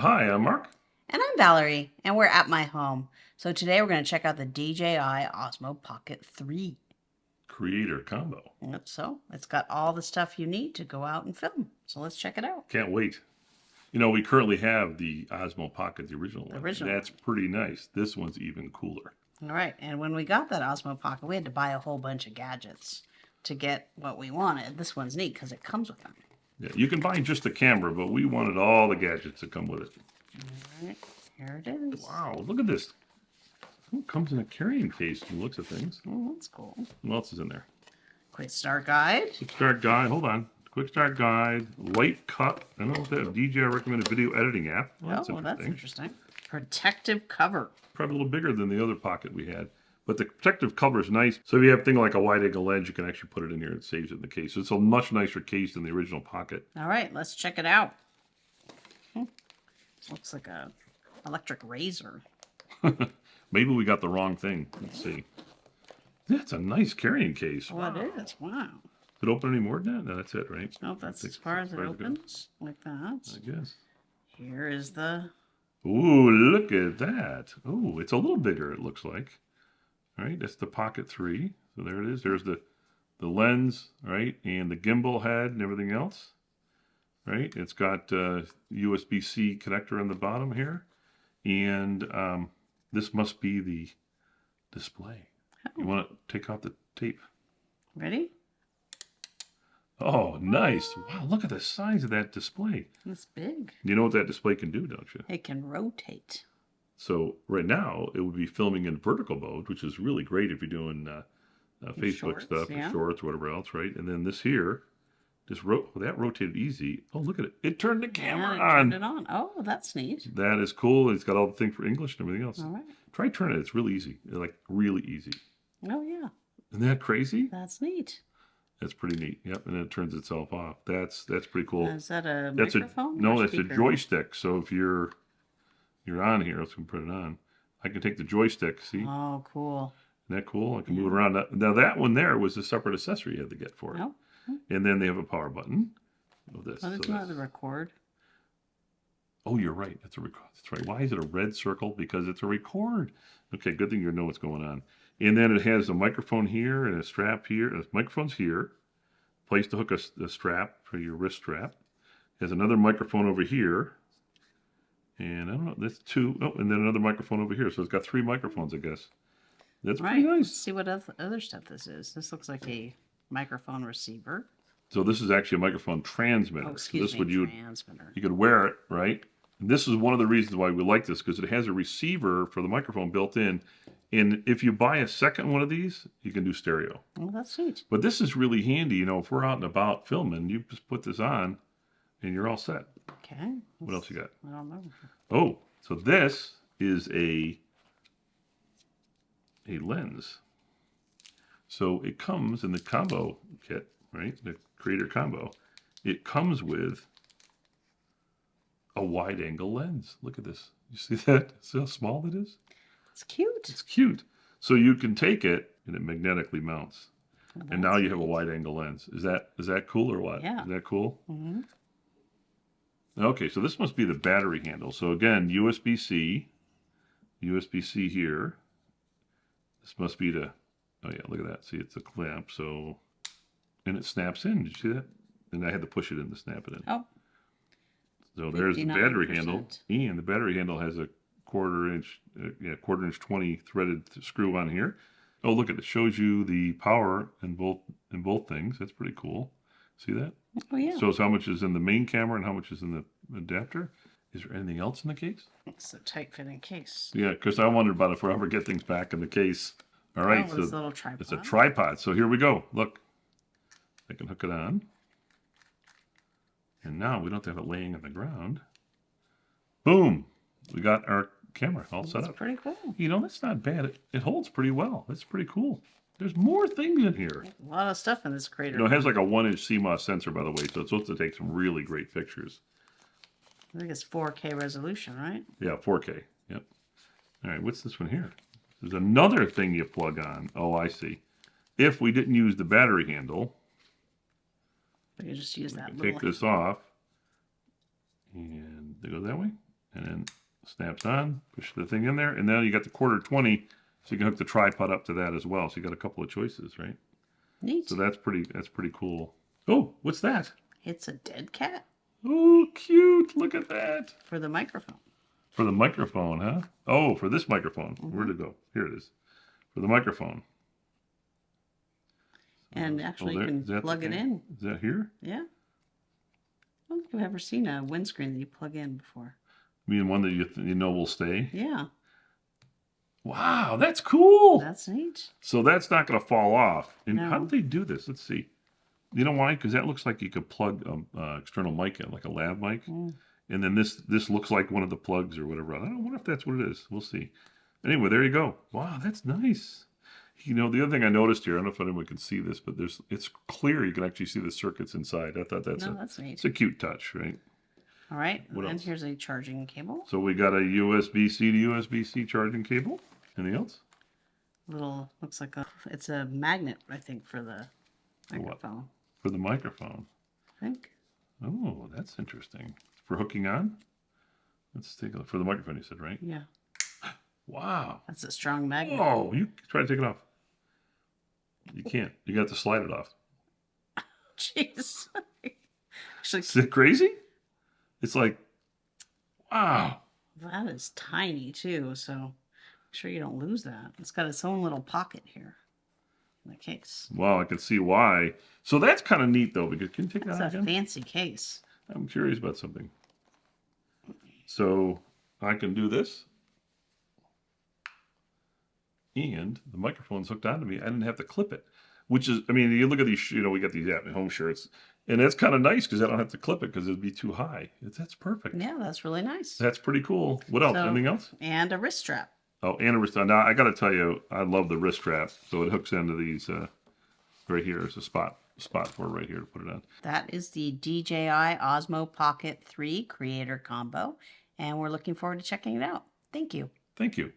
Hi, I'm Mark. And I'm Valerie, and we're at my home. So today we're going to check out the DJI Osmo Pocket 3. Creator combo. So it's got all the stuff you need to go out and film. So let's check it out. Can't wait. You know, we currently have the Osmo Pocket, the original The one. original And that's pretty nice. This one's even cooler. All right, and when we got that Osmo Pocket, we had to buy a whole bunch of gadgets to get what we wanted. This one's neat because it comes with them. Yeah, you can buy just the camera, but we wanted all the gadgets that come with it. All right, here it is. Wow, look at this. It comes in a carrying case from the looks of things. Oh, that's cool. What else is in there? Quick start guide. Quick start guide. Hold on. Quick start guide. Light cut. I don't know what that DJI recommended video editing app. Well, That's interesting. Protective cover. Probably a little bigger than the other Pocket we had. But the protective cover is nice. So if you have a thing like a wide angle lens, you can actually put it in here and it saves it in the case. So it's a much nicer case than the original Pocket. All right, let's check it out. Looks like a electric razor. Maybe we got the wrong thing. Let's see. That's a nice carrying case. Oh, it is. Wow. Does it open any more than that? No, that's it, right? Nope, that's as far as it opens. Like that. I guess. Here is the... Ooh, look at that. Ooh, it's a little bigger, it looks like. All right, that's the Pocket 3. So there it is. There's the lens, right, and the gimbal head and everything else. Right, it's got USB-C connector on the bottom here. And this must be the display. Oh. You want to take off the tape. Ready? Oh, nice. Wow, look at the size of that display. It's big. You know what that display can do, don't you? It can rotate. So right now, it would be filming in vertical mode, which is really great if you're doing Facebook shorts, stuff, yeah. or shorts, or whatever else, right? And then this here, that rotated easy. Oh, look at it. It turned the camera on. Turned it on. Oh, that's neat. That is cool. It's got all the thing for English and everything else. All right. Try turning it. It's really easy. Like, really easy. Oh, yeah. Isn't that crazy? That's neat. That's pretty neat. Yep, and then it turns itself off. That's pretty cool. Is that a That's microphone? No, or that's a speaker? joystick. So if you're on here, let's put it on. I can take the joystick. See? Oh, cool. Isn't that cool? I can move it around. Now that one there was a separate accessory you had to get for it. Oh. And then they have a power button. Of this. But it's not the record. Oh, you're right. That's a record. That's right. Why is it a red circle? Because it's a record. Okay, good thing you know what's going on. And then it has a microphone here and a strap here. The microphone's here. Place to hook a strap for your wrist strap. It has another microphone over here. And I don't know, that's two. Oh, and then another microphone over here. So it's got 3 microphones, I guess. That's pretty nice. Let's see what other stuff this is. This looks like a microphone receiver. So this is actually a microphone transmitter. Oh, excuse so this me, transmitter. You could wear it, right? And this is one of the reasons why we like this, because it has a receiver for the microphone built in. And if you buy a second one of these, you can do stereo. Oh, that's neat. But this is really handy. You know, if we're out and about filming, you just put this on and you're all set. Okay. What else you got? I don't know. Oh, so this is a lens. So it comes in the combo kit, right? The Creator combo. It comes with a wide angle lens. Look at this. You see that? See how small it is? It's cute. It's cute. So you can take it and it magnetically mounts. Oh, And now you have a wide angle lens. Is that cool or what? Yeah. Is that cool? Mm-hmm. Okay, so this must be the battery handle. So again, USB-C here. This must be the, oh yeah, look at that. See, it's a clamp. So, and it snaps in. Did you see that? And I had to push it in to snap it in. Oh. So there's the battery 59%. handle. And the battery handle has a quarter inch 20 threaded screw on here. Oh, look at it. Shows you the power in both things. That's pretty cool. See that? Oh, yeah. Shows how much is in the main camera and how much is in the adapter. Is there anything else in the case? It's a tight-fitting case. Yeah, because I wondered about if we ever get things back in the case. All right, Oh, so this little tripod. it's a tripod. So here we go. Look, I can hook it on. And now we don't have it laying on the ground. Boom! We got our camera all set That's up. pretty cool. You know, that's not bad. It holds pretty well. That's pretty cool. There's more things in here. A lot of stuff in this Creator. You know, it has like a 1-inch CMOS sensor, by the way, so it's supposed to take some really great pictures. I think it's 4K resolution, right? Yeah, 4K. Yep. All right, what's this one here? There's another thing you plug on. Oh, I see. If we didn't use the battery handle, But you just use that take little... this off, and they go that way. and then snaps on. Push the thing in there, and now you got the quarter 20, so you can hook the tripod up to that as well. So you got a couple of choices, right? Neat. So that's pretty cool. Oh, what's that? It's a dead cat Oh, cute! Look at that. for the microphone. For the microphone, huh? Oh, for this microphone. Where'd it go? Here it is. For the microphone. And actually, there- you is can that plug it the- in. Is that here? Yeah. I don't think I've ever seen a windscreen that you plug in before. You mean one that you know will stay? Yeah, Wow, that's cool. that's neat. So that's not going to fall off. And how No. did they do this? Let's see. You know why? Because that looks like you could plug external mic in, like a lav mic. Mm. And then this looks like one of the plugs or whatever. I don't wonder if that's what it is. We'll see. Anyway, there you go. Wow, that's nice. You know, the other thing I noticed here, I don't know if anyone can see this, but it's clear you can actually see the circuits inside. I thought that's That's neat. it's a cute touch, right? All right, What and else? here's a charging cable. So we got a USB-C to USB-C charging cable. Anything else? Little looks like it's a magnet, I think, for the For what? microphone. For the microphone. I think. Oh, that's interesting. For hooking on? Let's take a look. For the microphone, you said, right? Yeah, Wow. that's a strong magnet. Oh, you try to take it off. You can't. You got to slide it off. Jeez. Actually, Is it crazy? It's like, wow. that is tiny too, so make sure you don't lose that. It's got its own little pocket here in the case. Wow, I can see why. So that's kind of neat, though, because can you take that It's out a again? fancy case. I'm curious about something. So I can do this. And the microphone's hooked onto me. I didn't have to clip it, which is, I mean, you look at these, we got these at home shirts, and that's kind of nice because I don't have to clip it because it'd be too high. That's perfect. Yeah, that's really nice. That's pretty cool. What else? So- Anything else? And a wrist strap. Oh, and a wrist. Now, I got to tell you, I love the wrist strap. So it hooks into these right here. There's a spot for it right here to put it on. That is the DJI Osmo Pocket 3 Creator Combo, and we're looking forward to checking it out. Thank you. Thank you.